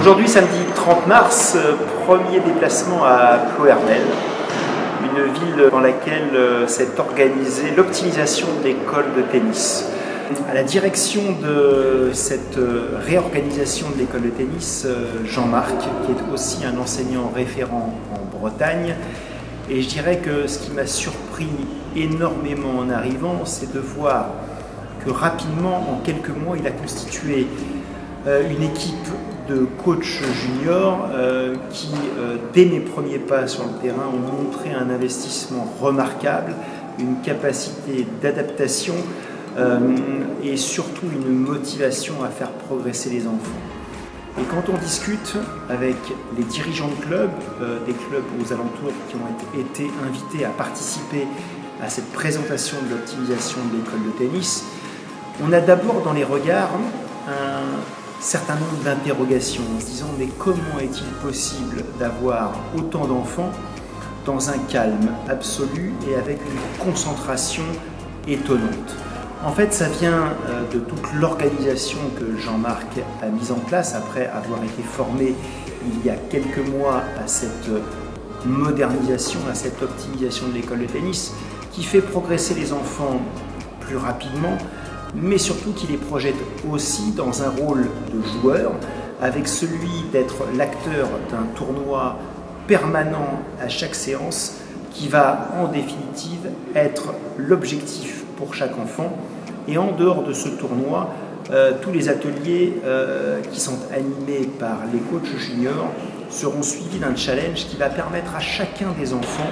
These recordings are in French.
Aujourd'hui, samedi 30 mars, premier déplacement à Ploërmel, une ville dans laquelle s'est organisée l'optimisation de l'école de tennis. À la direction de cette réorganisation de l'école de tennis, Jean-Marc, qui est aussi un enseignant référent en Bretagne. Et je dirais que ce qui m'a surpris énormément en arrivant, c'est de voir que rapidement, en quelques mois, il a constitué une équipe de coachs juniors qui, dès mes premiers pas sur le terrain, ont montré un investissement remarquable, une capacité d'adaptation et surtout une motivation à faire progresser les enfants. Et quand on discute avec les dirigeants de clubs, des clubs aux alentours qui ont été invités à participer à cette présentation de l'optimisation de l'école de tennis, on a d'abord dans les regards un certain nombre d'interrogations en se disant mais comment est-il possible d'avoir autant d'enfants dans un calme absolu et avec une concentration étonnante. En fait, ça vient de toute l'organisation que Jean-Marc a mise en place après avoir été formé il y a quelques mois à cette modernisation, à cette optimisation de l'école de tennis qui fait progresser les enfants plus rapidement, mais surtout qui les projette aussi dans un rôle de joueur avec celui d'être l'acteur d'un tournoi permanent à chaque séance qui va en définitive être l'objectif pour chaque enfant. Et en dehors de ce tournoi, tous les ateliers qui sont animés par les coachs juniors seront suivis d'un challenge qui va permettre à chacun des enfants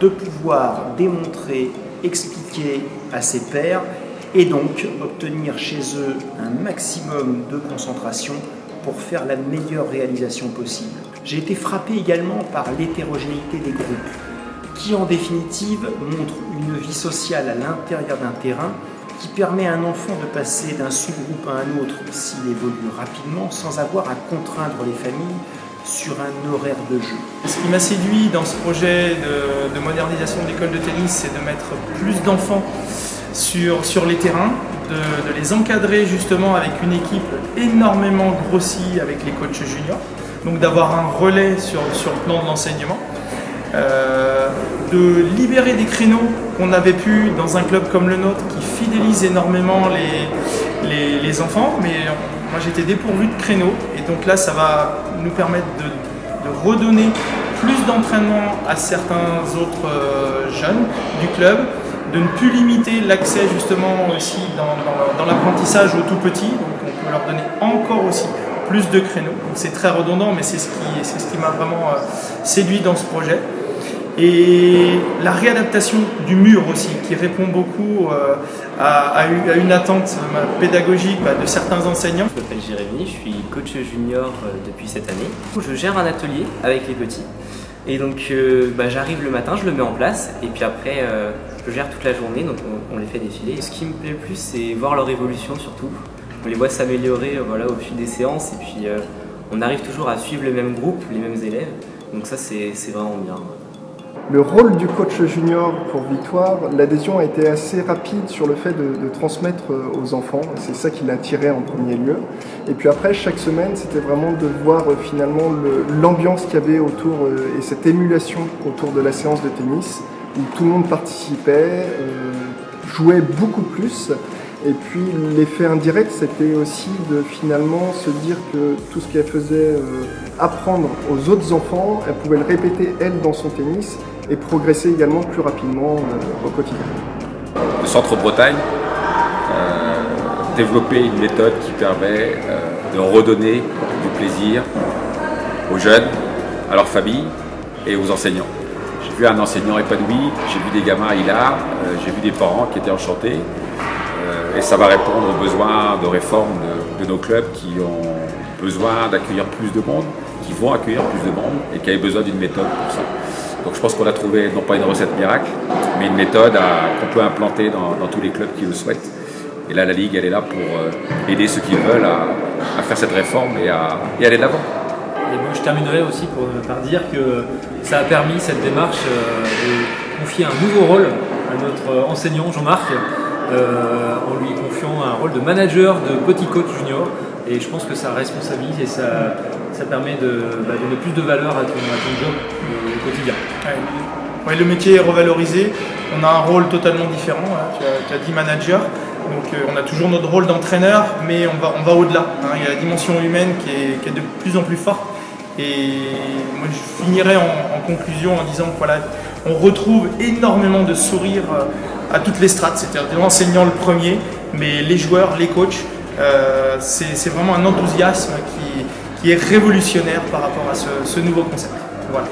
de pouvoir démontrer, expliquer à ses pairs et donc obtenir chez eux un maximum de concentration pour faire la meilleure réalisation possible. J'ai été frappé également par l'hétérogénéité des groupes qui en définitive montrent une vie sociale à l'intérieur d'un terrain qui permet à un enfant de passer d'un sous-groupe à un autre s'il évolue rapidement sans avoir à contraindre les familles sur un horaire de jeu. Ce qui m'a séduit dans ce projet de modernisation de l'école de tennis, c'est de mettre plus d'enfants sur les terrains, de les encadrer justement avec une équipe énormément grossie avec les coachs juniors, donc d'avoir un relais sur le plan de l'enseignement. De libérer des créneaux qu'on avait pu dans un club comme le nôtre qui fidélise énormément les enfants, mais moi j'étais dépourvu de créneaux et donc là ça va nous permettre de redonner plus d'entraînement à certains autres jeunes du club, de ne plus limiter l'accès justement aussi dans l'apprentissage aux tout petits, donc on peut leur donner encore aussi plus de créneaux. Donc c'est très redondant, mais c'est ce qui m'a vraiment séduit dans ce projet. Et la réadaptation du mur aussi, qui répond beaucoup à une attente pédagogique de certains enseignants. Je m'appelle Jérémy, je suis coach junior depuis cette année. Je gère un atelier avec les petits. Et donc j'arrive le matin, je le mets en place et puis après je gère toute la journée, donc on les fait défiler. Et ce qui me plaît le plus, c'est voir leur évolution surtout. On les voit s'améliorer au fil des séances et puis on arrive toujours à suivre le même groupe, les mêmes élèves. Donc ça c'est vraiment bien. Le rôle du coach junior pour Victoire, l'adhésion a été assez rapide sur le fait de transmettre aux enfants. C'est ça qui l'a attiré en premier lieu. Et puis après, chaque semaine, c'était vraiment de voir finalement l'ambiance qu'il y avait autour et cette émulation autour de la séance de tennis où tout le monde participait, jouait beaucoup plus. Et puis l'effet indirect, c'était aussi de finalement se dire que tout ce qu'elle faisait apprendre aux autres enfants, elle pouvait le répéter elle dans son tennis et progresser également plus rapidement au quotidien. Le Centre Bretagne développer une méthode qui permet de redonner du plaisir aux jeunes, à leurs familles et aux enseignants. J'ai vu un enseignant épanoui, j'ai vu des gamins hilars, j'ai vu des parents qui étaient enchantés. Et ça va répondre aux besoins de réforme de nos clubs qui ont besoin d'accueillir plus de monde, qui vont accueillir plus de monde et qui avaient besoin d'une méthode pour ça. Donc je pense qu'on a trouvé non pas une recette miracle, mais une méthode qu'on peut implanter dans tous les clubs qui le souhaitent. Et là, la Ligue, elle est là pour aider ceux qui veulent à faire cette réforme et aller de l'avant. Et moi, je terminerai aussi par dire que ça a permis cette démarche de confier un nouveau rôle à notre enseignant Jean-Marc, en lui confiant un rôle de manager de petit coach junior Et je pense que ça responsabilise et ça permet de donner plus de valeur à ton job au quotidien. Ouais, le métier est revalorisé, on a un rôle totalement différent, hein. Tu as dit manager, donc on a toujours notre rôle d'entraîneur, mais on va au-delà, hein. Il y a la dimension humaine qui est de plus en plus forte. Et moi je finirai en conclusion en disant que voilà, on retrouve énormément de sourires à toutes les strates, c'est-à-dire l'enseignant le premier, mais les joueurs, les coachs, c'est vraiment un enthousiasme qui est révolutionnaire par rapport à ce nouveau concept. Voilà.